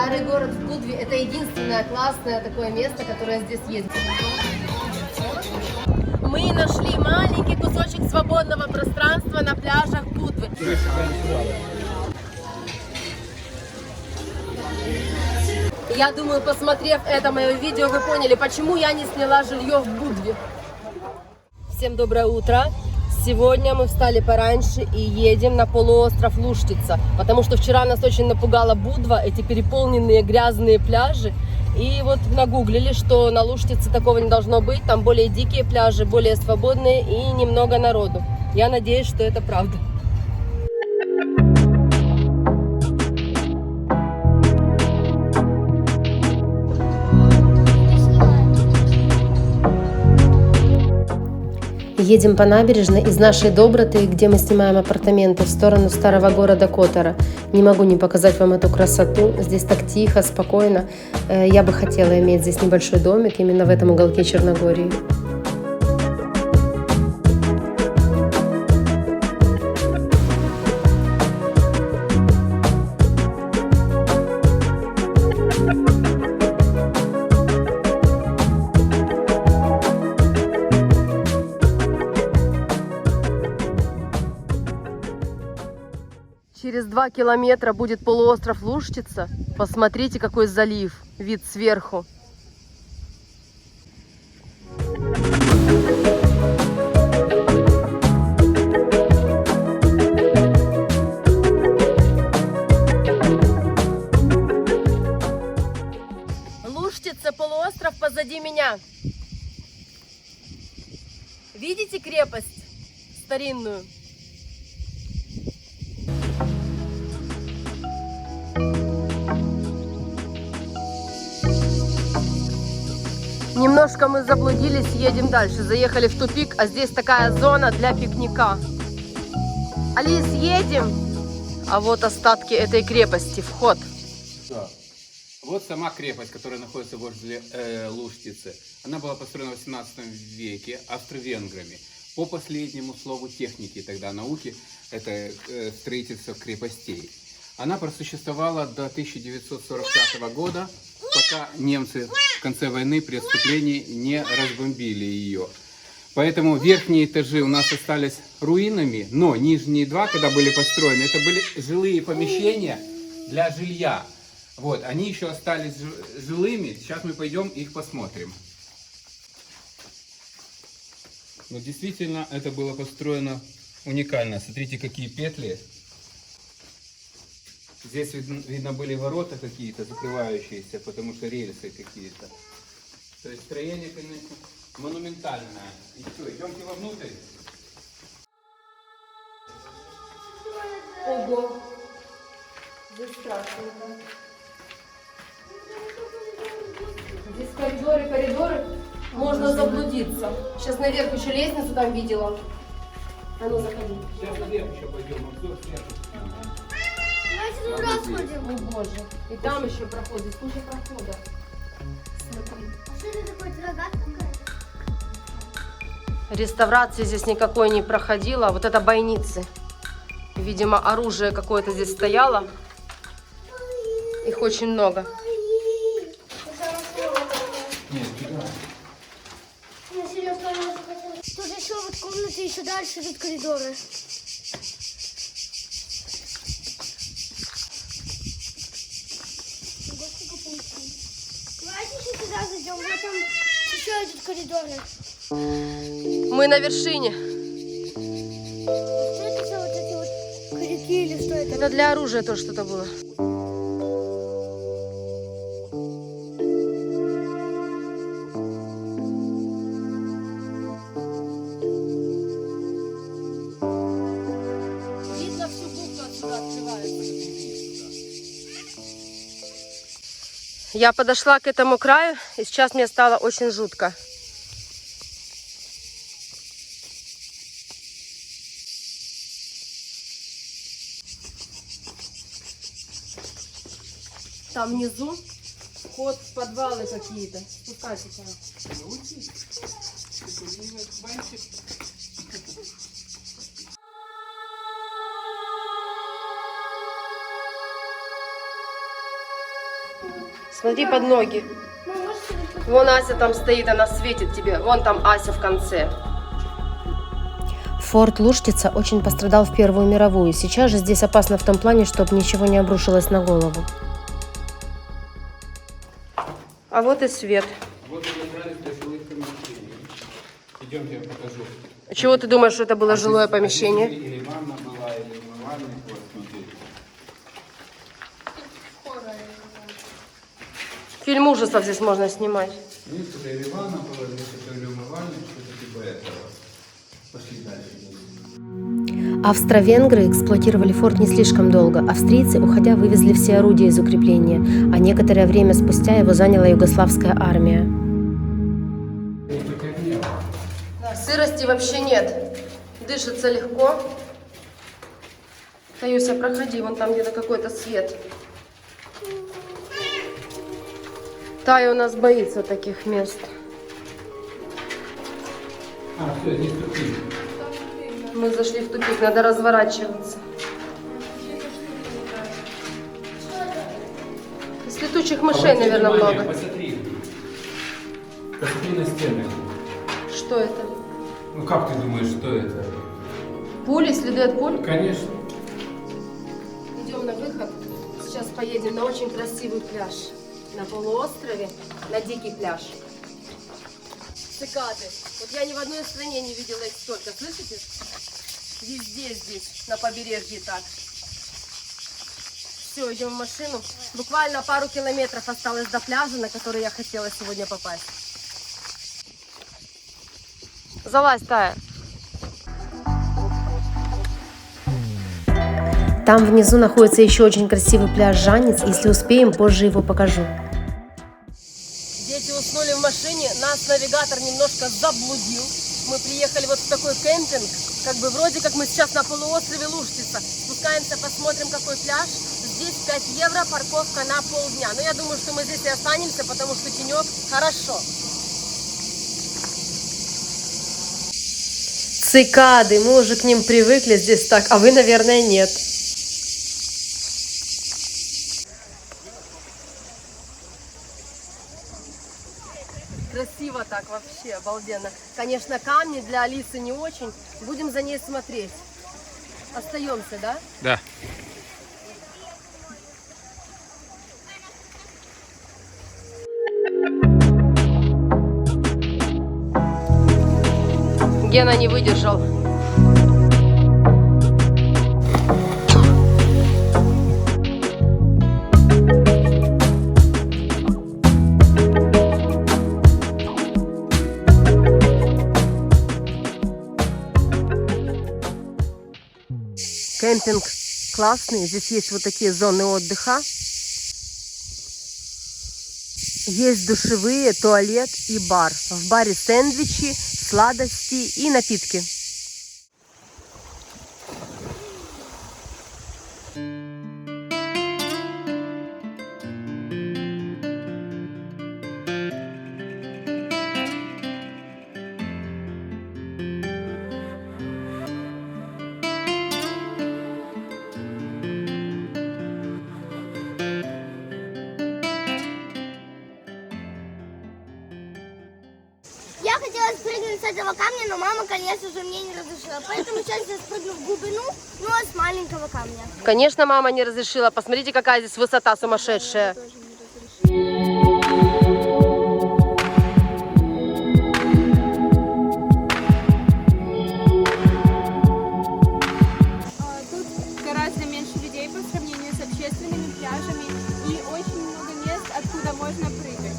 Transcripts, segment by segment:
Старый город в Будве – это единственное классное такое место, которое здесь есть. Мы нашли маленький кусочек свободного пространства на пляжах Будвы. Я думаю, посмотрев это мое видео, вы поняли, почему я не сняла жилье в Будве. Всем доброе утро. Сегодня мы встали пораньше и едем на полуостров Луштица, потому что вчера нас очень напугала Будва, эти переполненные грязные пляжи. И вот нагуглили, что на Луштице такого не должно быть, там более дикие пляжи, более свободные и немного народу. Я надеюсь, что это правда. Едем по набережной из нашей Доброты, где мы снимаем апартаменты, в сторону старого города Котора. Не могу не показать вам эту красоту. Здесь так тихо, спокойно. Я бы хотела иметь здесь небольшой домик именно в этом уголке Черногории. Через 2 километра будет полуостров Луштица. Посмотрите, какой залив, вид сверху. Луштица, полуостров позади меня. Видите крепость старинную? Немножко мы заблудились, едем дальше. Заехали в тупик, а здесь такая зона для пикника. Алис, едем! А вот остатки этой крепости, вход. Да. Вот сама крепость, которая находится возле Луштицы. Она была построена в 18 веке австро-венграми. По последнему слову техники, тогда науки, это строительство крепостей. Она просуществовала до 1945 года, пока немцы в конце войны при отступлении не разбомбили ее. Поэтому верхние этажи у нас остались руинами, но нижние два, когда были построены, это были жилые помещения для жилья. Вот, они еще остались жилыми, сейчас мы пойдем их посмотрим. Но действительно, это было построено уникально. Смотрите, какие петли. Здесь видно были ворота какие-то закрывающиеся, потому что рельсы какие-то. То есть строение, конечно, монументальное. И все, идемте вовнутрь. Ого! Здесь страшненько. Здесь коридоры. Можно заблудиться. Сейчас наверх еще лестницу там видела. А ну, заходи. Сейчас наверх еще пойдем, обзор сверху. Давайте туда сходим. О боже. И там еще проход. Здесь куча прохода. Смотри. А что это такое, рогатка какая-то? Реставрации здесь никакой не проходила. Вот это бойницы. Видимо, оружие какое-то здесь стояло. Их очень много. Нет, туда. Тут еще вот комнаты, еще дальше идут коридоры. Давайте еще сюда зайдем, вот там еще идут коридоры. Мы на вершине. Что это за вот эти вот коряки или что это? Это для оружия тоже что-то было. Видно, всю бухту отсюда открывается. Я подошла к этому краю, и сейчас мне стало очень жутко. Там внизу вход в подвалы какие-то. Спускайтесь. Смотри под ноги. Мам, можешь себе Вон Ася там стоит, она светит тебе. Вон там Ася в конце. Форт Лужтица очень пострадал в Первую мировую. Сейчас же здесь опасно в том плане, чтобы ничего не обрушилось на голову. А вот и свет. Вот мы добрались до жилых помещений. Идемте, я покажу. Чего ты думаешь, что это было жилое помещение? Или ванна была, или умывальник. Вот, смотрите. Фильм ужасов здесь можно снимать. Здесь это или ванна была, здесь это или умывальник, что-то типа этого. Пошли дальше. Австро-венгры эксплуатировали форт не слишком долго. Австрийцы, уходя, вывезли все орудия из укрепления, а некоторое время спустя его заняла югославская армия. Сырости вообще нет. Дышится легко. Таюся, проходи, вон там где-то какой-то свет. Тая у нас боится таких мест. А, все, здесь тупик. Мы зашли в тупик, надо разворачиваться. Из летучих мышей, наверное, много. Посмотри. Посмотри на стены. Что это? Ну как ты думаешь, что это? Пули, следы от пуль? Конечно. Идем на выход. Сейчас поедем на очень красивый пляж. На полуострове, на дикий пляж. Цикады. Вот я ни в одной стране не видела их столько. Слышите? Везде здесь, на побережье так. Все, идем в машину. Буквально пару километров осталось до пляжа, на который я хотела сегодня попасть. Залазь, Тая. Там внизу находится еще очень красивый пляж Жанец. Если успеем, позже его покажу. Дети уснули в машине, нас навигатор немножко заблудил. Мы приехали вот в такой кемпинг, как бы вроде как мы сейчас на полуострове Лужтица. Спускаемся, посмотрим, какой пляж. Здесь 5 евро, парковка на полдня. Но я думаю, что мы здесь и останемся, потому что тенек хорошо. Цикады, мы уже к ним привыкли здесь так, а вы, наверное, нет. Красиво так вообще, обалденно. Конечно, камни для Алисы не очень. Будем за ней смотреть. Остаемся, да? Да. Гена не выдержал. Кемпинг классный. Здесь есть вот такие зоны отдыха. Есть душевые, туалет и бар. В баре сэндвичи, сладости и напитки. Я хотела спрыгнуть с этого камня, но мама, конечно же, мне не разрешила. Поэтому сейчас я спрыгну в глубину, но с маленького камня. Конечно, мама не разрешила. Посмотрите, какая здесь высота сумасшедшая. Тоже не разрешила. Тут гораздо меньше людей по сравнению с общественными пляжами и очень много мест, откуда можно прыгать.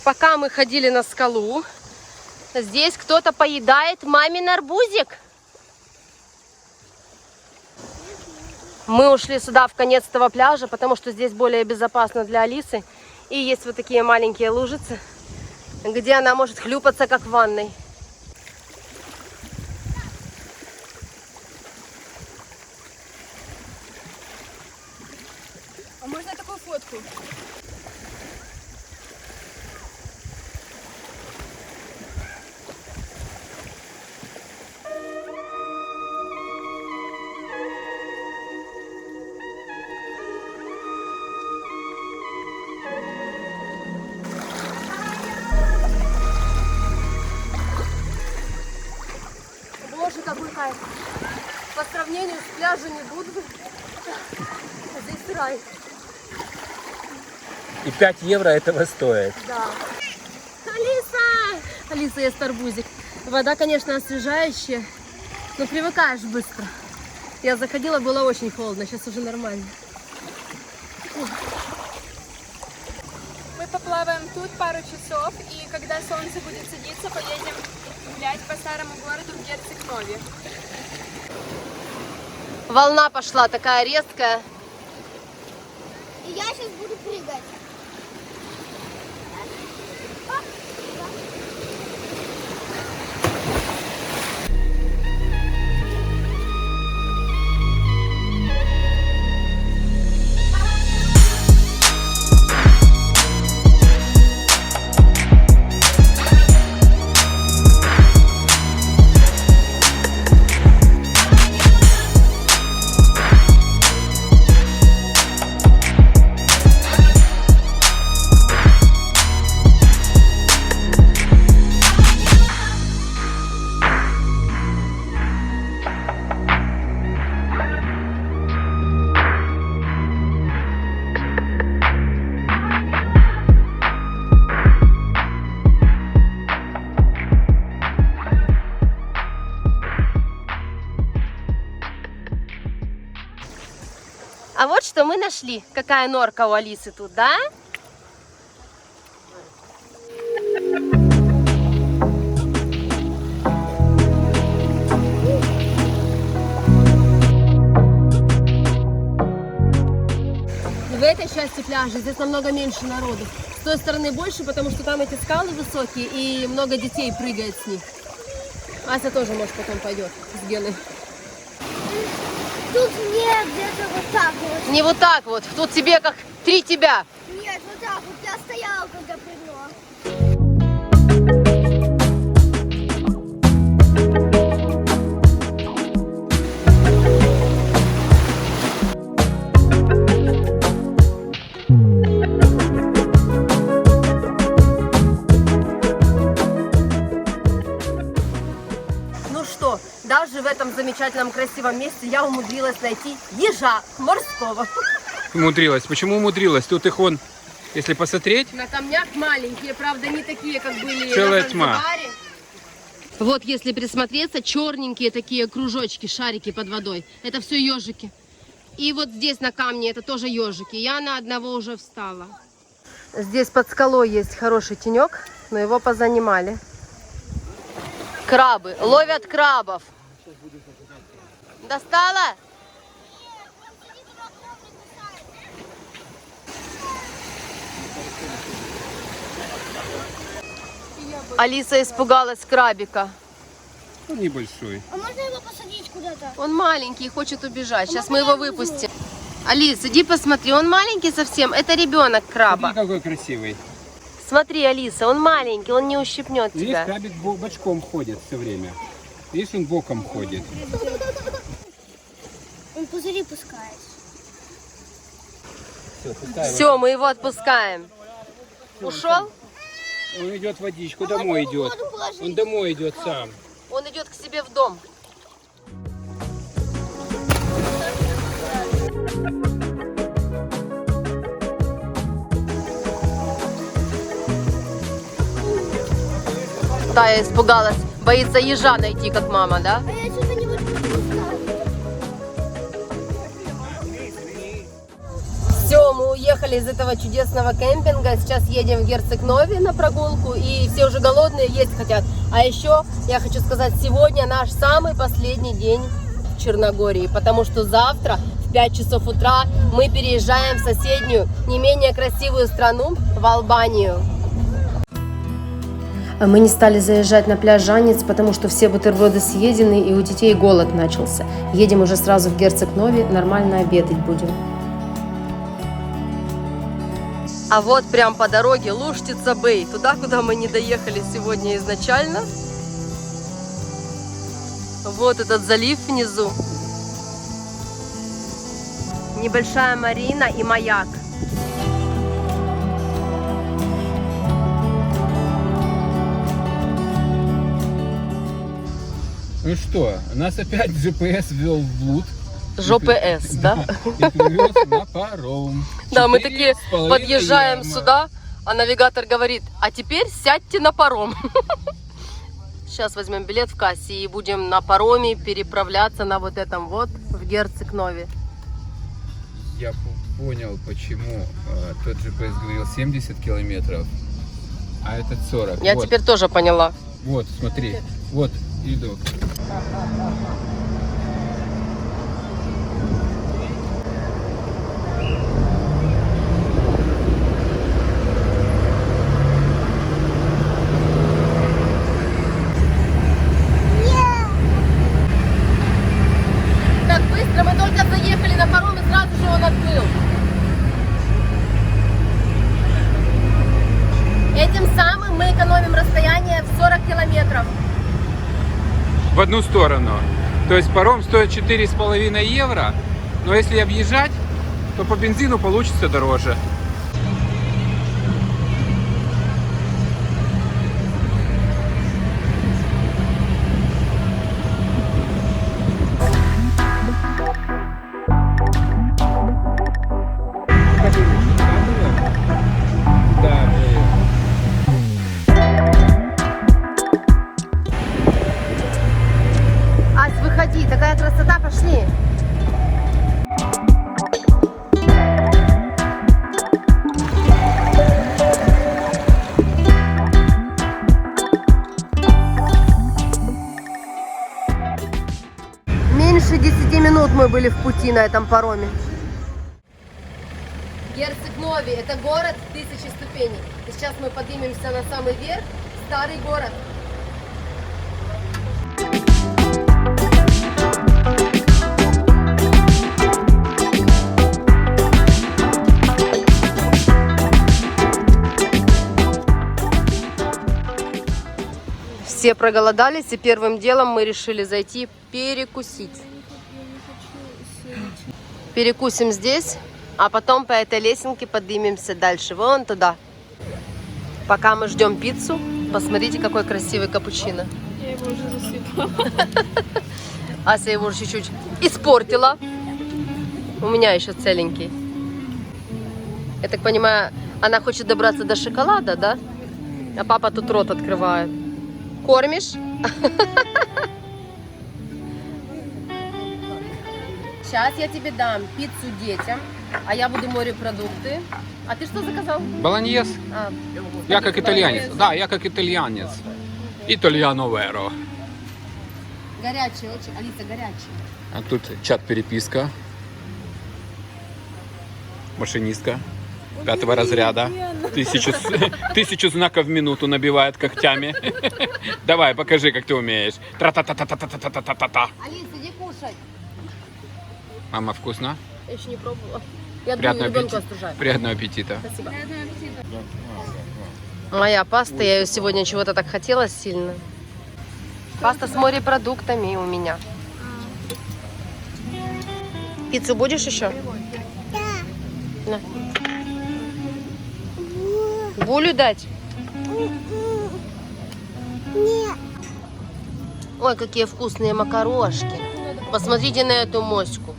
Пока мы ходили на скалу, здесь кто-то поедает мамин арбузик. Мы ушли сюда в конец этого пляжа, потому что здесь более безопасно для Алисы. И есть вот такие маленькие лужицы, где она может хлюпаться, как в ванной. А можно такую фотку? Боже, какой кайф! По сравнению с пляжами Будвы, здесь рай. И 5 евро этого стоит. Да. Алиса! Алиса ест арбузик. Вода, конечно, освежающая, но привыкаешь быстро. Я заходила, было очень холодно, сейчас уже нормально. Мы поплаваем тут пару часов, и когда солнце будет садиться, поедем гулять по старому городу в Герцег-Нове. Волна пошла такая резкая. И я сейчас буду прыгать. А вот что мы нашли. Какая норка у Алисы тут, да? В этой части пляжа здесь намного меньше народу. С той стороны больше, потому что там эти скалы высокие и много детей прыгает с них. Ася тоже, может, потом пойдет с Геной. Тут мне где-то вот так вот. Не вот так вот. Тут тебе как 3 тебя. Нет, вот так вот. Я стояла, когда прыгнула. Ну что, даже в этом замечательном красивом месте я умудрилась найти ежа морского. Умудрилась. Почему умудрилась? Тут их вон, если посмотреть, На камнях маленькие, правда, не такие, как были Целая на тьма. Занзибаре. Вот, если присмотреться, черненькие такие кружочки, шарики под водой. Это все ежики. И вот здесь на камне это тоже ежики. Я на одного уже встала. Здесь под скалой есть хороший тенек, но его позанимали. Крабы. Ловят крабов. Достала? Алиса испугалась крабика. он небольшой. А можно его посадить куда-то? Он маленький, хочет убежать. Сейчас мы его выпустим. Алис, иди посмотри, он маленький совсем. Это ребенок краба. Смотри, какой красивый. Смотри, Алиса, он маленький, он не ущипнет Видишь, тебя. крабик бочком ходит все время. Видишь, он боком ходит. Он пузыри пускает. Все, пускай его. Все, мы его отпускаем. Ушел? Он идет в водичку, домой идет. Воду положить. Он домой идет сам. Он идет к себе в дом. Да, я испугалась. Боится ежа найти, как мама, да? А я что-то не буду пускать. Все, мы уехали из этого чудесного кемпинга. Сейчас едем в Герцег-Нови на прогулку. И все уже голодные, есть хотят. А еще я хочу сказать, сегодня наш самый последний день в Черногории. Потому что завтра в 5 часов утра мы переезжаем в соседнюю, не менее красивую страну, в Албанию. Мы не стали заезжать на пляж Жанец, потому что все бутерброды съедены и у детей голод начался. Едем уже сразу в Герцег-Нови, нормально обедать будем. А вот прям по дороге Луштица-Бэй, туда, куда мы не доехали сегодня изначально. Вот этот залив внизу. Небольшая марина и маяк. Ну что, нас опять GPS ввел в блуд. ЖПС, да? И привез на паром. Да, мы такие 4,5 подъезжаем евро. сюда, а навигатор говорит, а теперь сядьте на паром. Сейчас возьмем билет в кассе и будем на пароме переправляться на вот этом вот в Герцег-Нови. Я понял, почему тот GPS говорил 70 километров, а этот 40. Я вот, теперь тоже поняла. Вот, смотри, вот, иду. Так быстро, мы только заехали на паром и сразу же он отплыл. Этим самым мы экономим расстояние в 40 километров. В одну сторону. То есть паром стоит 4,5 евро, но если объезжать, то по бензину получится дороже. Ась, выходи, такая красота, пошли. Меньше 10 минут мы были в пути на этом пароме. Герцег-Нови – это город 1000 ступеней. И сейчас мы поднимемся на самый верх, старый город. Все проголодались, и первым делом мы решили зайти перекусить. Перекусим здесь, а потом по этой лесенке поднимемся дальше, вон туда. Пока мы ждем пиццу, посмотрите, какой красивый капучино. Я его уже засыпала. Ася его уже чуть-чуть испортила. У меня еще целенький. Я так понимаю, она хочет добраться до шоколада, да? А папа тут рот открывает. Кормишь? Сейчас я тебе дам пиццу детям, а я буду морепродукты. А ты что заказал? Болоньез? А, Я как итальянец. Да, я как итальянец. Итальяно веро. горячий очень. Алиса, горячий. А тут чат-переписка. Машинистка 5-го разряда. 1000 знаков в минуту набивает когтями. Давай, покажи, как ты умеешь. Тра-та-та-та-та-та-та-та-та-та. Алиса, иди кушать. Мама, вкусно? Я еще не пробовала. Я думаю, Приятного ребенку аппетита. остужать. Приятного аппетита. Спасибо. Моя паста, я ее сегодня чего-то так хотела сильно. Паста с морепродуктами у меня. Пиццу будешь еще? Да. Булю дать? Нет. Ой, какие вкусные макарошки. Посмотрите на эту моську.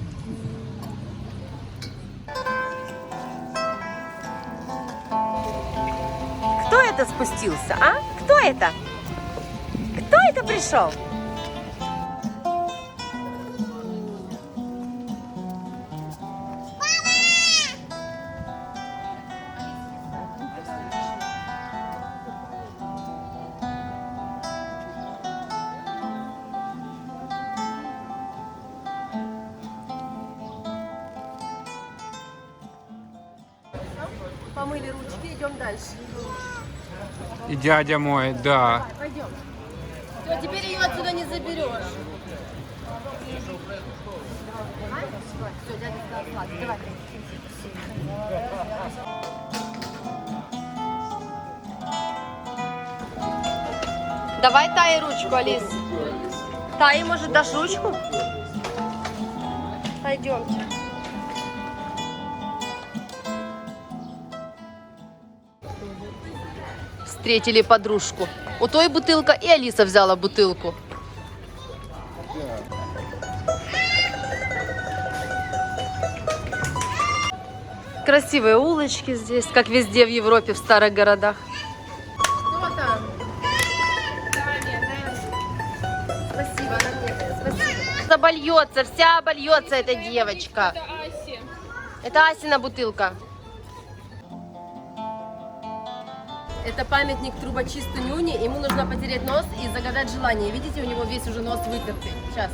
Кто это спустился, а? Кто это? Кто это пришел? Помыли ручки, идем дальше. И дядя мой, да. Пойдем. Все, теперь ее отсюда не заберешь. Все, дядя сказал, ладно, давай. Давай Тае ручку, Алис. Тае, может, дашь ручку? Пойдемте. Встретили подружку. У той бутылка, и Алиса взяла бутылку. Красивые улочки здесь, как везде в Европе, в старых городах. Кто там? Спасибо, она мне дает, спасибо. Обольется, вся обольется эта девочка. Это Аси. Это Асина бутылка. Это памятник трубочисту Нюни. Ему нужно потереть нос и загадать желание. Видите, у него весь уже нос вытертый. Сейчас.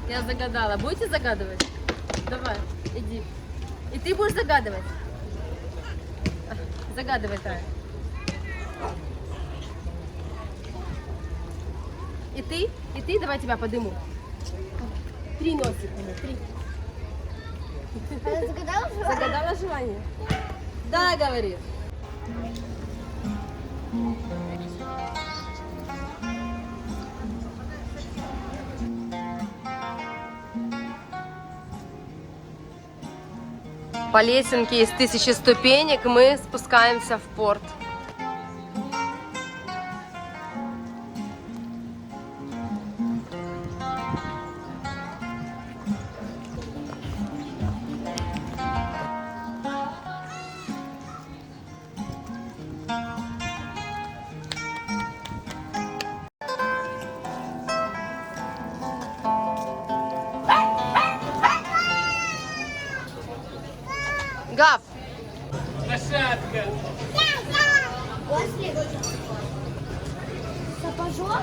Я загадала. Будете загадывать? Давай, иди. И ты будешь загадывать? Загадывай, Тая. И ты, давай тебя подыму. 3 носика, 3. Она загадала желание? Загадала желание? Да, говорит. По лесенке из 1000 ступенек мы спускаемся в порт. Гав! После сапожок.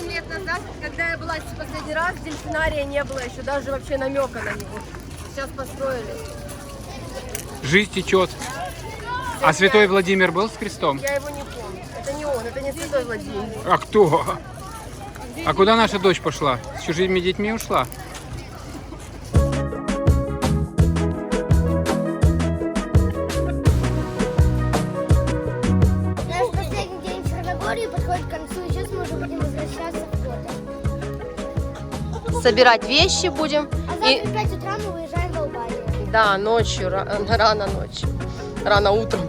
Лет назад, когда я была здесь последний раз, дельфинария не было еще, даже вообще намека на него. Сейчас построили. Жизнь течет. А святой Владимир был с крестом? Я его не помню. Это не он, это не святой Владимир. А кто? А куда наша дочь пошла? С чужими детьми ушла? Наш последний день в Черногории подходит к концу, и сейчас мы уже будем возвращаться в город. Собирать вещи будем. А завтра в 5 утра мы выезжаем в Албанию. Да, ночью, рано ночью, рано утром.